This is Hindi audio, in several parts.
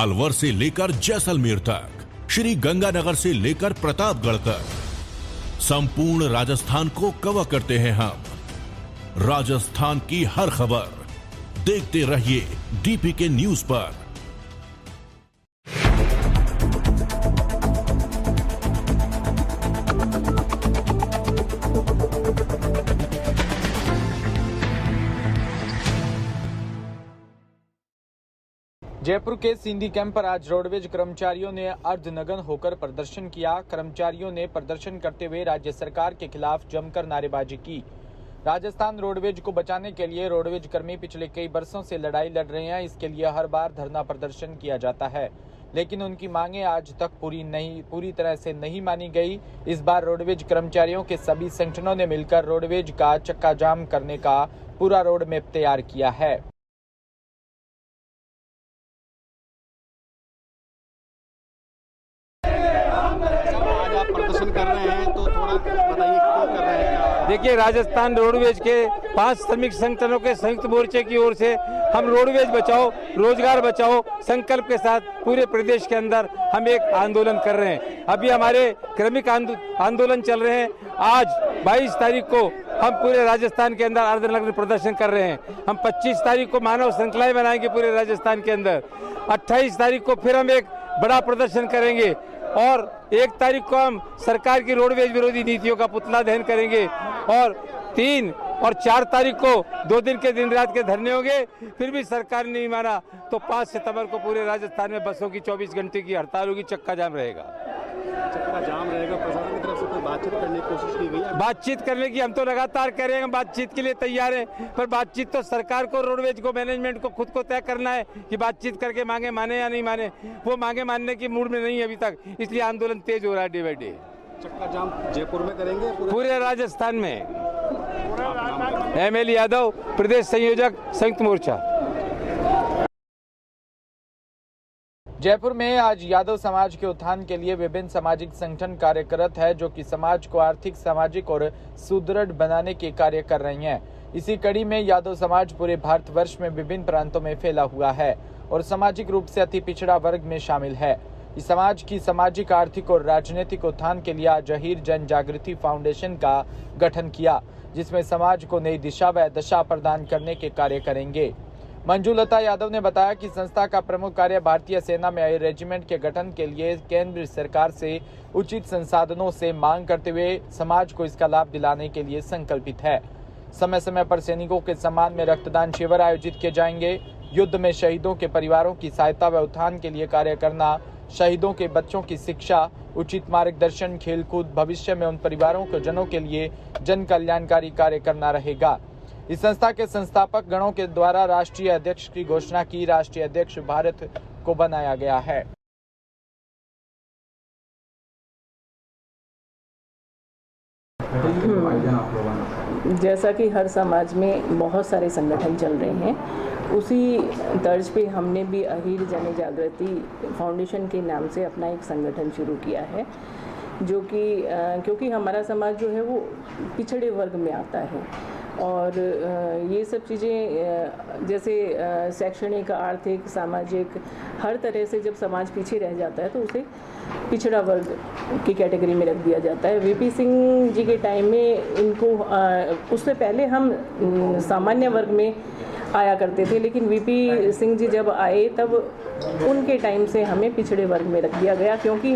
अलवर से लेकर जैसलमेर तक, श्री गंगानगर से लेकर प्रतापगढ़ तक, संपूर्ण राजस्थान को कवर करते हैं हम। राजस्थान की हर खबर देखते रहिए डीपीके न्यूज पर। जयपुर के सिंधी कैंप पर आज रोडवेज कर्मचारियों ने अर्धनग्न होकर प्रदर्शन किया। कर्मचारियों ने प्रदर्शन करते हुए राज्य सरकार के खिलाफ जमकर नारेबाजी की। राजस्थान रोडवेज को बचाने के लिए रोडवेज कर्मी पिछले कई वर्षों से लड़ाई लड़ रहे हैं। इसके लिए हर बार धरना प्रदर्शन किया जाता है, लेकिन उनकी मांगें आज तक पूरी तरह से नहीं मानी गई। इस बार रोडवेज कर्मचारियों के सभी संगठनों ने मिलकर रोडवेज का चक्का जाम करने का पूरा रोड मैप तैयार किया है। प्रदर्शन कर रहे हैं तो थोड़ा बताइए क्यों कर रहे हैं। देखिए, राजस्थान रोडवेज के 5 श्रमिक संगठनों के संयुक्त मोर्चे की ओर से हम रोडवेज बचाओ रोजगार बचाओ संकल्प के साथ पूरे प्रदेश के अंदर हम एक आंदोलन कर रहे हैं। अभी हमारे क्रमिक आंदोलन चल रहे हैं। आज 22 तारीख को हम पूरे राजस्थान के अंदर अर्धनग्न प्रदर्शन कर रहे हैं। हम 25 तारीख को मानव श्रृंखलाएं बनाएंगे पूरे राजस्थान के अंदर। 28 तारीख को फिर हम एक बड़ा प्रदर्शन करेंगे और 1 तारीख को हम सरकार की रोडवेज विरोधी नीतियों का पुतला दहन करेंगे और 3 और 4 तारीख को 2 दिन के दिन रात के धरने होंगे। फिर भी सरकार ने नहीं माना तो 5 सितंबर को पूरे राजस्थान में बसों की 24 घंटे की हड़ताल होगी, चक्का जाम रहेगा। चक्का जाम रहेगा। प्रशासन की तरफ से कोई बातचीत करने की कोशिश की गई है? बातचीत करने की हम तो लगातार कह रहे हैं, बातचीत के लिए तैयार है, पर बातचीत तो सरकार को, रोडवेज को, मैनेजमेंट को खुद को तय करना है कि बातचीत करके मांगे माने या नहीं माने। वो मांगे मानने की मूड में नहीं है अभी तक, इसलिए आंदोलन तेज हो रहा है डे बाई डे। चक्का जाम जयपुर में करेंगे? पूरे राजस्थान में। ML यादव, प्रदेश संयोजक, संयुक्त मोर्चा। जयपुर में आज यादव समाज के उत्थान के लिए विभिन्न सामाजिक संगठन कार्यरत है, जो कि समाज को आर्थिक, सामाजिक और सुदृढ़ बनाने के कार्य कर रही हैं। इसी कड़ी में यादव समाज पूरे भारतवर्ष में विभिन्न प्रांतों में फैला हुआ है और सामाजिक रूप से अति पिछड़ा वर्ग में शामिल है। इस समाज की सामाजिक, आर्थिक और राजनीतिक उत्थान के लिए आज अहीर जन जागृति फाउंडेशन का गठन किया, जिसमें समाज को नई दिशा व दशा प्रदान करने के कार्य करेंगे। मंजूलता यादव ने बताया कि संस्था का प्रमुख कार्य भारतीय सेना में अहीर रेजिमेंट के गठन के लिए केंद्र सरकार से उचित संसाधनों से मांग करते हुए समाज को इसका लाभ दिलाने के लिए संकल्पित है। समय समय पर सैनिकों के सम्मान में रक्तदान शिविर आयोजित किए जाएंगे। युद्ध में शहीदों के परिवारों की सहायता व उत्थान के लिए कार्य करना, शहीदों के बच्चों की शिक्षा, उचित मार्गदर्शन, खेलकूद, भविष्य में उन परिवारों के जनों के लिए जन कल्याणकारी कार्य करना रहेगा। इस संस्था के संस्थापक गणों के द्वारा राष्ट्रीय अध्यक्ष की घोषणा की। राष्ट्रीय अध्यक्ष भारत को बनाया गया है। जैसा कि हर समाज में बहुत सारे संगठन चल रहे हैं, उसी तर्ज पे हमने भी अहीर जन जागृति फाउंडेशन के नाम से अपना एक संगठन शुरू किया है, जो कि क्योंकि हमारा समाज जो है वो पिछड़े वर्ग में आता है और ये सब चीज़ें जैसे शैक्षणिक, आर्थिक, सामाजिक, हर तरह से जब समाज पीछे रह जाता है तो उसे पिछड़ा वर्ग की कैटेगरी में रख दिया जाता है। वीपी सिंह जी के टाइम में इनको उससे पहले हम सामान्य वर्ग में आया करते थे, लेकिन वीपी सिंह जी जब आए तब उनके टाइम से हमें पिछड़े वर्ग में रख दिया गया, क्योंकि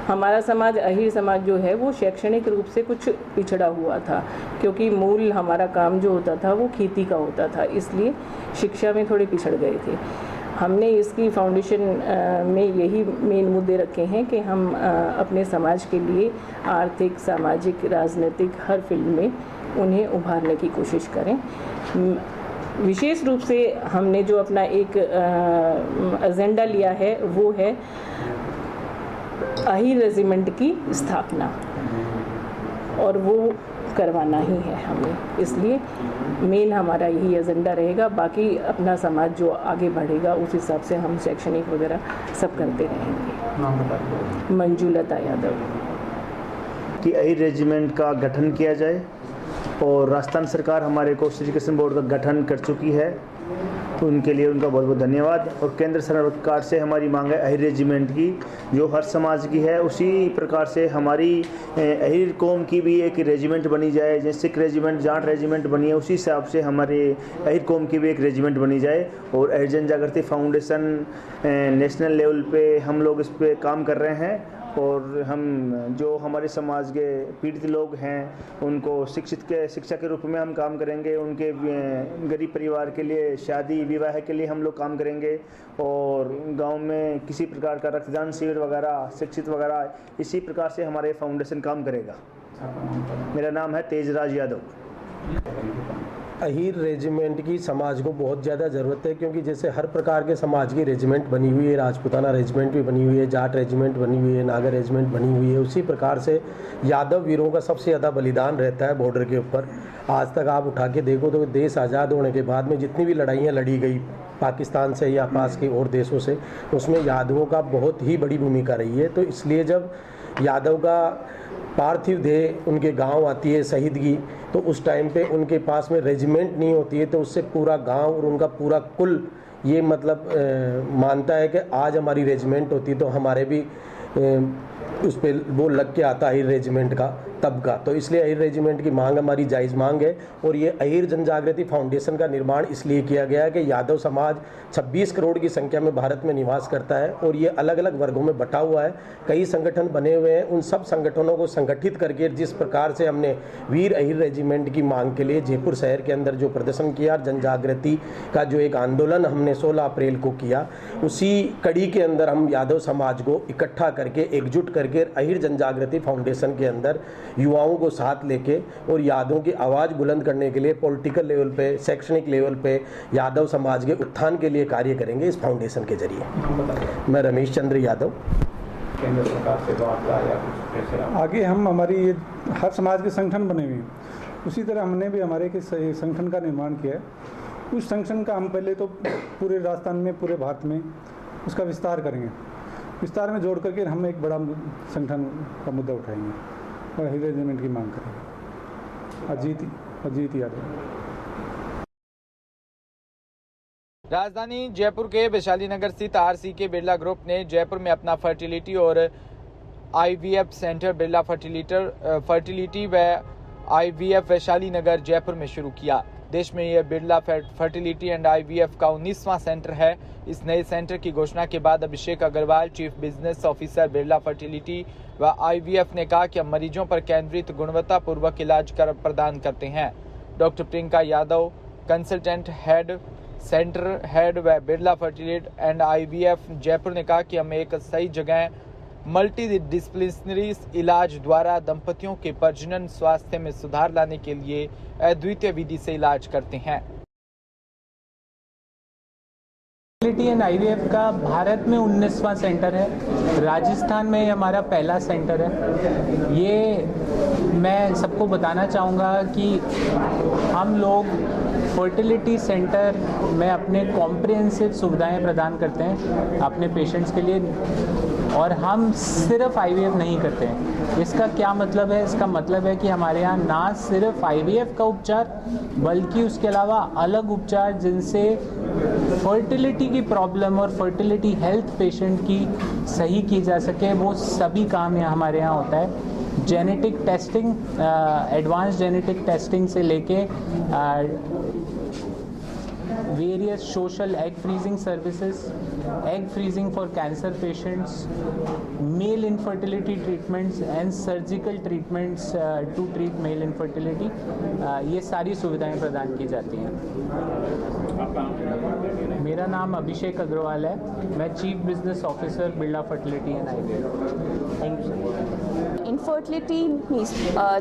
हमारा समाज, अहीर समाज जो है वो शैक्षणिक रूप से कुछ पिछड़ा हुआ था, क्योंकि मूल हमारा काम जो होता था वो खेती का होता था, इसलिए शिक्षा में थोड़े पिछड़ गए थे। हमने इसकी फाउंडेशन में यही मेन मुद्दे रखे हैं कि हम अपने समाज के लिए आर्थिक, सामाजिक, राजनीतिक हर फील्ड में उन्हें उभारने की कोशिश करें। विशेष रूप से हमने जो अपना एक एजेंडा लिया है वो है अहीर रेजिमेंट की स्थापना, और वो करवाना ही है हमें, इसलिए मेन हमारा यही एजेंडा रहेगा। बाकी अपना समाज जो आगे बढ़ेगा उस हिसाब से हम शैक्षणिक वगैरह सब करते रहेंगे। मंजूलता यादव। कि अहीर रेजिमेंट का गठन किया जाए और राजस्थान सरकार हमारे कोस्ट एजुकेशन बोर्ड का गठन कर चुकी है उनके लिए उनका बहुत बहुत धन्यवाद। और केंद्र सरकार से हमारी मांग है अहिर रेजिमेंट की, जो हर समाज की है, उसी प्रकार से हमारी अहिर कौम की भी एक रेजिमेंट बनी जाए। जैसे सिख रेजिमेंट, जाट रेजिमेंट बनी है, उसी हिसाब से हमारे अहिर कौम की भी एक रेजिमेंट बनी जाए। और अहिर जन जागृति फाउंडेशन नेशनल लेवल पे हम लोग इस पे काम कर रहे हैं। और हम जो हमारे समाज के पीड़ित लोग हैं उनको शिक्षा के रूप में हम काम करेंगे। उनके गरीब परिवार के लिए शादी विवाह के लिए हम लोग काम करेंगे। और गांव में किसी प्रकार का रक्तदान शिविर वगैरह, शिक्षित वगैरह, इसी प्रकार से हमारे फाउंडेशन काम करेगा। मेरा नाम है तेजराज यादव। अहिर रेजिमेंट की समाज को बहुत ज़्यादा ज़रूरत है, क्योंकि जैसे हर प्रकार के समाज की रेजिमेंट बनी हुई है, राजपूताना रेजिमेंट भी बनी हुई है, जाट रेजिमेंट बनी हुई है, नागर रेजिमेंट बनी हुई है, उसी प्रकार से यादव वीरों का सबसे ज़्यादा बलिदान रहता है बॉर्डर के ऊपर। आज तक आप उठा के देखो तो देश आज़ाद होने के बाद में जितनी भी लड़ाइयाँ लड़ी गई पाकिस्तान से या पास के और देशों से, उसमें यादवों का बहुत ही बड़ी भूमिका रही है। तो इसलिए जब यादव का पार्थिव देह उनके गांव आती है शहीदगी, तो उस टाइम पे उनके पास में रेजिमेंट नहीं होती है, तो उससे पूरा गांव और उनका पूरा कुल ये मतलब मानता है कि आज हमारी रेजिमेंट होती तो हमारे भी उस पर वो लग के आता है रेजिमेंट का तब का। तो इसलिए अहिर रेजिमेंट की मांग हमारी जायज़ मांग है। और ये अहिर जन जागृति फाउंडेशन का निर्माण इसलिए किया गया है कि यादव समाज 26 करोड़ की संख्या में भारत में निवास करता है और ये अलग अलग वर्गों में बटा हुआ है। कई संगठन बने हुए हैं, उन सब संगठनों को संगठित करके जिस प्रकार से हमने वीर अहिर रेजिमेंट की मांग के लिए जयपुर शहर के अंदर जो प्रदर्शन किया, जन जागृति का जो एक आंदोलन हमने 16 अप्रैल को किया, उसी कड़ी के अंदर हम यादव समाज को इकट्ठा करके एकजुट करके अहिर जन जागृति फाउंडेशन के अंदर युवाओं को साथ लेके और यादवों की आवाज़ बुलंद करने के लिए पॉलिटिकल लेवल पे, शैक्षणिक लेवल पे यादव समाज के उत्थान के लिए कार्य करेंगे इस फाउंडेशन के जरिए। मैं रमेश चंद्र यादव। केंद्र सरकार से बात या कुछ आगे हम हमारी ये हर समाज के संगठन बने हुए हैं, उसी तरह हमने भी हमारे के संगठन का निर्माण किया है। उस संगठन का हम पहले तो पूरे राजस्थान में, पूरे भारत में उसका विस्तार करेंगे। विस्तार में जोड़ करके हम एक बड़ा संगठन का मुद्दा उठाएंगे और अहिर रेजिमेंट की मांग करेंगे। अजीत यादव। राजधानी जयपुर के वैशाली नगर स्थित आरसीके बिरला ग्रुप ने जयपुर में अपना फर्टिलिटी और आईवीएफ सेंटर बिरला फर्टिलिटी व आईवीएफ वैशाली नगर जयपुर में शुरू किया। देश में यह बिरला फर्टिलिटी एंड आईवीएफ का 19वां सेंटर है। इस नए सेंटर की घोषणा के बाद Abhishek Agarwal, chief business officer Birla fertility व आईवीएफ ने कहा कि हम मरीजों पर केंद्रित गुणवत्तापूर्वक इलाज प्रदान करते हैं। Doctor Priyanka Yadav, consultant head, centre head व Birla fertility and IVF Jaipur ने कहा कि हम एक सही जगह मल्टी डिसिप्लिनरी इलाज द्वारा दंपतियों के प्रजनन स्वास्थ्य में सुधार लाने के लिए अद्वितीय विधि से इलाज करते हैं। फर्टिलिटी एंड आईवीएफ का भारत में 19वां सेंटर है। राजस्थान में हमारा पहला सेंटर है। ये मैं सबको बताना चाहूँगा कि हम लोग फर्टिलिटी सेंटर में अपने कॉम्प्रिहेंसिव सुविधाएं प्रदान करते हैं अपने पेशेंट्स के लिए, और हम सिर्फ आईवीएफ नहीं करते हैं। इसका क्या मतलब है? इसका मतलब है कि हमारे यहाँ ना सिर्फ आईवीएफ का उपचार बल्कि उसके अलावा अलग उपचार जिनसे फर्टिलिटी की प्रॉब्लम और फर्टिलिटी हेल्थ पेशेंट की सही की जा सके, वो सभी काम यहाँ हमारे यहाँ होता है। Genetic testing, advance genetic testing से लेके various social egg freezing services, egg freezing for cancer patients, male infertility treatments and surgical treatments to treat male infertility, ये सारी सुविधाएं प्रदान की जाती हैं। मेरा नाम अभिषेक अग्रवाल है, मैं chief business officer Birla fertility and IVF. Thank you. Infertility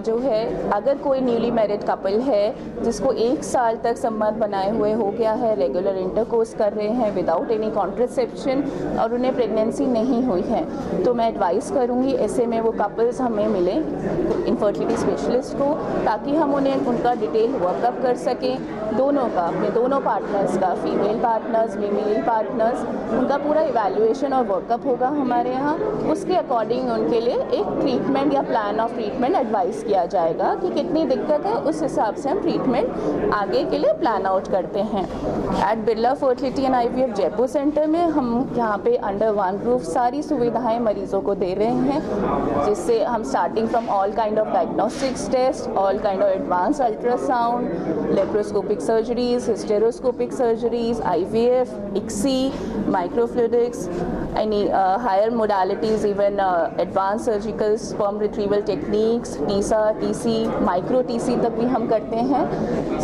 जो है, अगर कोई न्यूली मैरिड कपल है जिसको 1 साल तक संबंध बनाए हुए हो गया है, रेगुलर इंटरकोर्स कर रहे हैं विदाउट एनी कॉन्ट्रासेप्शन और उन्हें प्रेगनेंसी नहीं हुई है, तो मैं एडवाइस करूंगी ऐसे में वो कपल्स हमें मिलें इनफर्टिलिटी स्पेशलिस्ट को, ताकि हम उन्हें उनका डिटेल वर्कअप कर सकें, दोनों का, अपने दोनों पार्टनर्स का, फीमेल पार्टनर्स, मेल पार्टनर्स, उनका पूरा इवैल्यूएशन और वर्कअप होगा हमारे यहाँ। उसके अकॉर्डिंग उनके लिए एक ट्रीटमेंट या प्लान ऑफ ट्रीटमेंट एडवाइस किया जाएगा कि कितनी दिक्कत है, उस हिसाब से हम ट्रीटमेंट आगे के लिए प्लान आउट करते हैं। At Birla fertility and IVF Jaipur centre में हम यहाँ पे अंडर वन रूफ सारी सुविधाएं मरीजों को दे रहे हैं, जिससे हम starting from all kind of diagnostics test, all kind of advance ultrasound, laparoscopic surgeries, hysteroscopic surgeries, IVF, ICSI, microfluidics, any higher modalities, even advanced surgical sperm retrieval techniques, TISA, TC, micro TC तक भी हम करते हैं।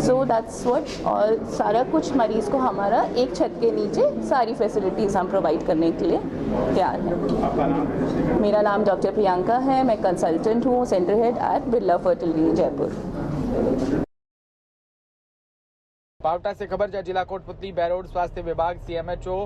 So that's what, और सारा कुछ मरीज को हमारा एक छत के नीचे सारी फैसिलिटीज़ हम प्रोवाइड करने के लिए तैयार हैं। मेरा नाम डॉक्टर प्रियंका है, मैं कंसल्टेंट हूँ, centre head at Birla fertility Jaipur. Paota से खबर है, जिला कोटपुतली बैरोड स्वास्थ्य विभाग CMHO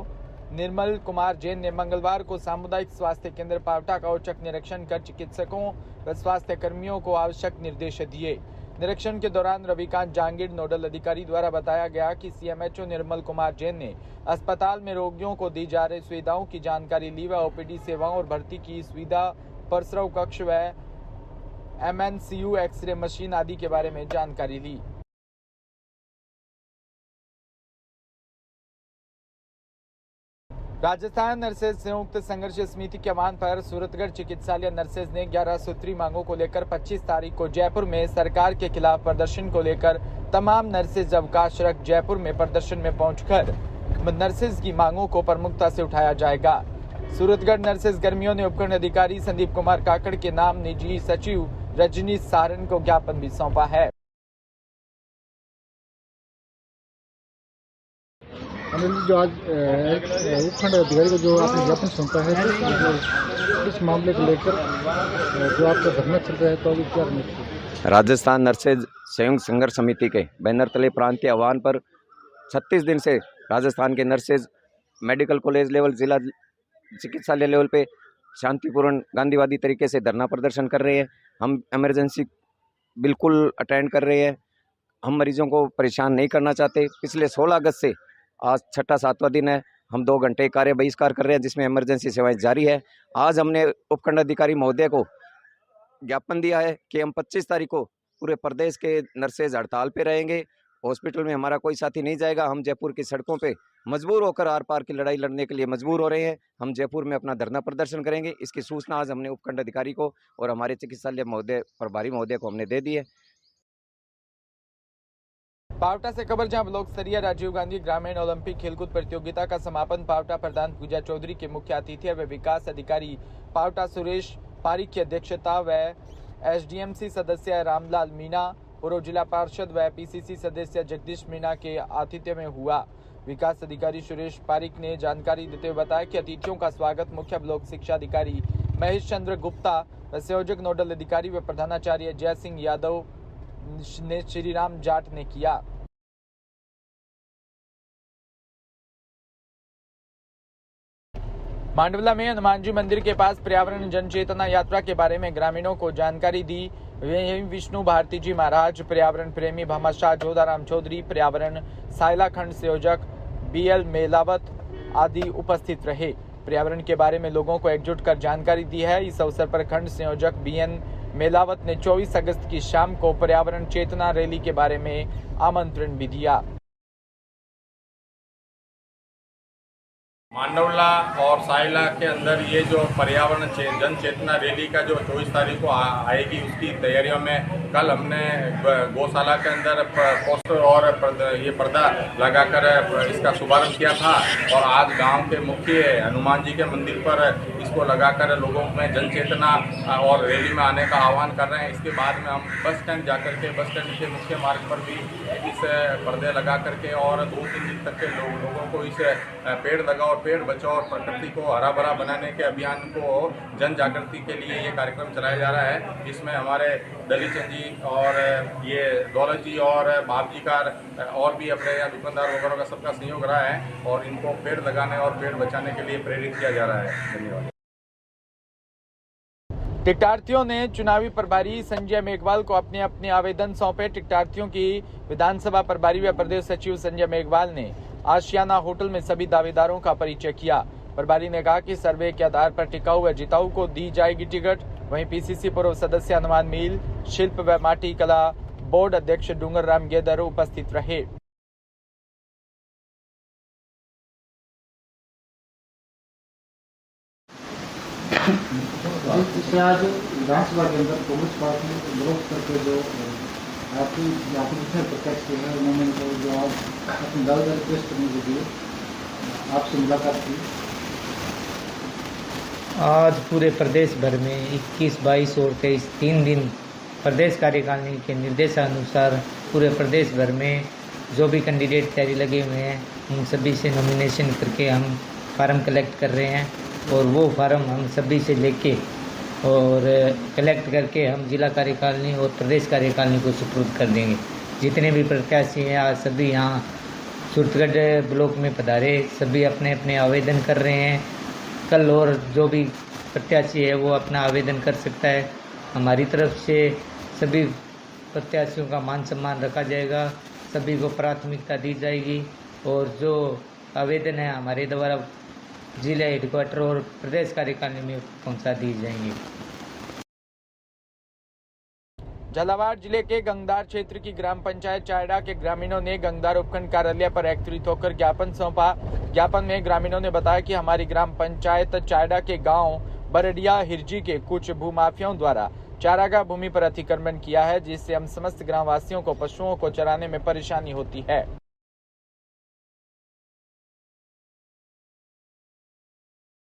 निर्मल कुमार जैन ने मंगलवार को सामुदायिक स्वास्थ्य केंद्र पावटा का औचक निरीक्षण कर चिकित्सकों व स्वास्थ्य कर्मियों को आवश्यक निर्देश दिए। निरीक्षण के दौरान रविकांत जांगीर नोडल अधिकारी द्वारा बताया गया कि CMHO निर्मल कुमार जैन ने अस्पताल में रोगियों को दी जा रही सुविधाओं की जानकारी ली व OPD सेवाओं और भर्ती की सुविधा, प्रसव कक्ष व MNCU एक्सरे मशीन आदि के बारे में जानकारी ली। राजस्थान नर्सेज संयुक्त संघर्ष समिति के आह्वान पर सूरतगढ़ चिकित्सालय नर्सेज ने 11 सूत्री मांगों को लेकर 25 तारीख को जयपुर में सरकार के खिलाफ प्रदर्शन को लेकर तमाम नर्सेज अवकाश रख जयपुर में प्रदर्शन में पहुंचकर नर्सेज की मांगों को प्रमुखता से उठाया जाएगा। सूरतगढ़ नर्सेज कर्मियों ने उपखंड अधिकारी संदीप कुमार काकड़ के नाम निजी सचिव रजनीश सारन को ज्ञापन भी सौंपा है। अनिल, जो आज उपखंड अधिकारी को जो आपने ज्ञापन सौंपा है, तो इस मामले को लेकर जो आपका धरना चल रहा है, तो अभी क्या है? राजस्थान नर्सेज संयुक्त संघर्ष समिति के बैनर तले प्रांतीय आह्वान पर 36 दिन से राजस्थान के नर्सेज मेडिकल कॉलेज लेवल, जिला चिकित्सालय लेवल पे शांतिपूर्ण गांधीवादी तरीके से धरना प्रदर्शन कर रहे हैं। हम इमरजेंसी बिल्कुल अटेंड कर रहे हैं। हम मरीजों को परेशान नहीं करना चाहते। पिछले 16 अगस्त से आज 6वां दिन है। हम 2 घंटे कार्य बहिष्कार कर रहे हैं, जिसमें इमरजेंसी सेवाएं जारी है। आज हमने उपखंड अधिकारी महोदय को ज्ञापन दिया है कि हम 25 तारीख को पूरे प्रदेश के नर्सेज हड़ताल पे रहेंगे। हॉस्पिटल में हमारा कोई साथी नहीं जाएगा। हम जयपुर की सड़कों पे मजबूर होकर आर पार की लड़ाई लड़ने के लिए मजबूर हो रहे हैं। हम जयपुर में अपना धरना प्रदर्शन करेंगे। इसकी सूचना आज हमने उपखंड अधिकारी को और हमारे चिकित्सालय महोदय, प्रभारी महोदय को हमने दे दी है। पावटा से खबर, जहां ब्लॉक स्तरीय राजीव गांधी ग्रामीण ओलंपिक खेलकूद प्रतियोगिता का समापन पावटा प्रधान पूजा चौधरी के मुख्य अतिथि व विकास अधिकारी पावटा सुरेश पारिक की अध्यक्षता व SDMC सदस्य रामलाल मीणा, पूर्व जिला पार्षद व PCC सदस्य जगदीश मीणा के आतिथ्य में हुआ। विकास अधिकारी सुरेश पारिक ने जानकारी देते हुए बताया कि अतिथियों का स्वागत मुख्य ब्लॉक शिक्षा अधिकारी महेश चंद्र गुप्ता व संयोजक नोडल अधिकारी व प्रधानाचार्य जय सिंह यादव ने श्रीराम जाट ने किया। मांडवला में हनुमान जी मंदिर के पास पर्यावरण जन चेतना यात्रा के बारे में ग्रामीणों को जानकारी दी। विष्णु भारती जी महाराज, पर्यावरण प्रेमी भामाशाह जोधाराम चौधरी, पर्यावरण सायला खंड संयोजक BL मेलावत आदि उपस्थित रहे। पर्यावरण के बारे में लोगों को एकजुट कर जानकारी दी है। इस अवसर पर खंड संयोजक BN मेलावत ने 24 अगस्त की शाम को पर्यावरण चेतना रैली के बारे में आमंत्रण भी दिया। मांडवला और सायला के अंदर ये जो पर्यावरण जन चेतना रैली का जो 24 तारीख को आएगी, उसकी तैयारियों में कल हमने गौशाला के अंदर पोस्टर और ये पर्दा लगाकर इसका शुभारंभ किया था और आज गांव के मुख्य हनुमान जी के मंदिर पर इसको लगाकर लोगों में जन चेतना और रैली में आने का आह्वान कर रहे हैं। इसके बाद में हम बस स्टैंड जाकर के बस स्टैंड के मुख्य मार्ग पर भी इस पर्दे लगा करके और 2-3 दिन तक के लोगों को इस पेड़ लगाओ, पेड़ बचाओ और प्रकृति को हरा भरा बनाने के अभियान को जन जागृति के लिए ये कार्यक्रम चलाया जा रहा है। इसमें हमारे दलीप चंद जी और ये दौलत जी और बाप जी का और भी अपने यहाँ दुकानदार वगैरह का सबका सहयोग रहा है और इनको पेड़ लगाने और पेड़ बचाने के लिए प्रेरित किया जा रहा है। धन्यवाद। टिकटार्थियों ने चुनावी प्रभारी संजय मेघवाल को अपने अपने आवेदन सौंपे। टिकटार्थियों की विधानसभा प्रभारी व प्रदेश सचिव संजय मेघवाल ने आशियाना होटल में सभी दावेदारों का परिचय किया। प्रभारी ने कहा कि सर्वे के आधार पर टिकाऊ व जिताऊ को दी जाएगी टिकट। वहीं पीसीसी पूर्व सदस्य हनुमान मील, शिल्प व माटी कला बोर्ड अध्यक्ष डूंगर राम गेदर उपस्थित रहे। आज विधानसभा के अंदर कांग्रेस पार्टी ने विरोध करके जो आपने प्रत्यक्ष किया है, उन्होंने जो अपनी दावेदारी पेश करने के लिए आपसे मुलाकात की। आज पूरे प्रदेश भर में 21, 22 और 23 3 दिन प्रदेश कार्यकारिणी के निर्देशानुसार पूरे प्रदेश भर में जो भी कैंडिडेट तैयारी लगे हुए हैं उन सभी से नॉमिनेशन करके हम फार्म कलेक्ट कर रहे हैं और वो फार्म हम सभी से लेके और कलेक्ट करके हम जिला कार्यकारिणी और प्रदेश कार्यकारिणी को सुपुर्द कर देंगे। जितने भी प्रत्याशी हैं आज सभी यहाँ सूरतगढ़ ब्लॉक में पधारे, सभी अपने अपने आवेदन कर रहे हैं। कल और जो भी प्रत्याशी है वो अपना आवेदन कर सकता है। हमारी तरफ से सभी प्रत्याशियों का मान सम्मान रखा जाएगा, सभी को प्राथमिकता दी जाएगी और जो आवेदन है हमारे द्वारा जिला हेडक्वार्टर और प्रदेश कार्यकारिणी में पहुंचा दी जाएंगी। झालावाड़ जिले के गंगदार क्षेत्र की ग्राम पंचायत चायड़ा के ग्रामीणों ने गंगदार उपखंड कार्यालय पर एकत्रित होकर ज्ञापन सौंपा। ज्ञापन में ग्रामीणों ने बताया कि हमारी ग्राम पंचायत चायड़ा के गांव बरडिया हिरजी के कुछ भूमाफियाओं द्वारा चारागाह भूमि पर अतिक्रमण किया है, जिससे हम समस्त ग्रामवासियों को पशुओं को चराने में परेशानी होती है।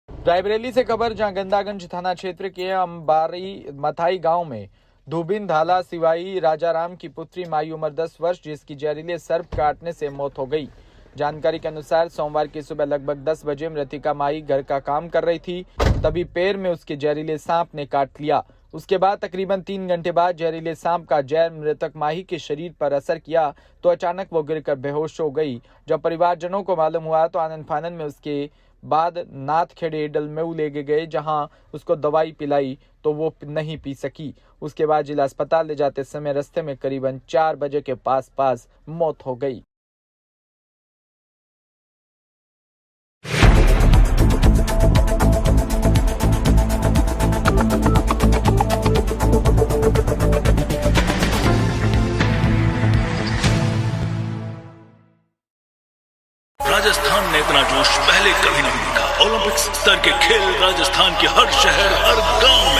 रायबरेली से खबर, जहां गंदागंज थाना क्षेत्र के अंबारी मथाई गांव में धूबिन धाला सिवाई राजाराम की पुत्री माई उम्र 10 वर्ष जिसकी जहरीले सर्प काटने से मौत हो गई। जानकारी के अनुसार सोमवार की सुबह लगभग 10 बजे मृतिका माई घर का काम कर रही थी, तभी पैर में उसके जहरीले सांप ने काट लिया। उसके बाद तकरीबन 3 घंटे बाद जहरीले सांप का जहर मृतक माही के शरीर पर असर किया तो अचानक वो गिरकर बेहोश हो गई। जब परिवारजनों को मालूम हुआ तो आनन फानन में उसके बाद नाथखेड़े डलमेऊ ले गए, जहां उसको दवाई पिलाई तो वो नहीं पी सकी। उसके बाद जिला अस्पताल ले जाते समय रास्ते में करीबन 4 बजे के पास मौत हो गई। राजस्थान ने इतना जोश पहले कभी नहीं देखा। ओलंपिक स्तर के खेल राजस्थान के हर शहर हर गांव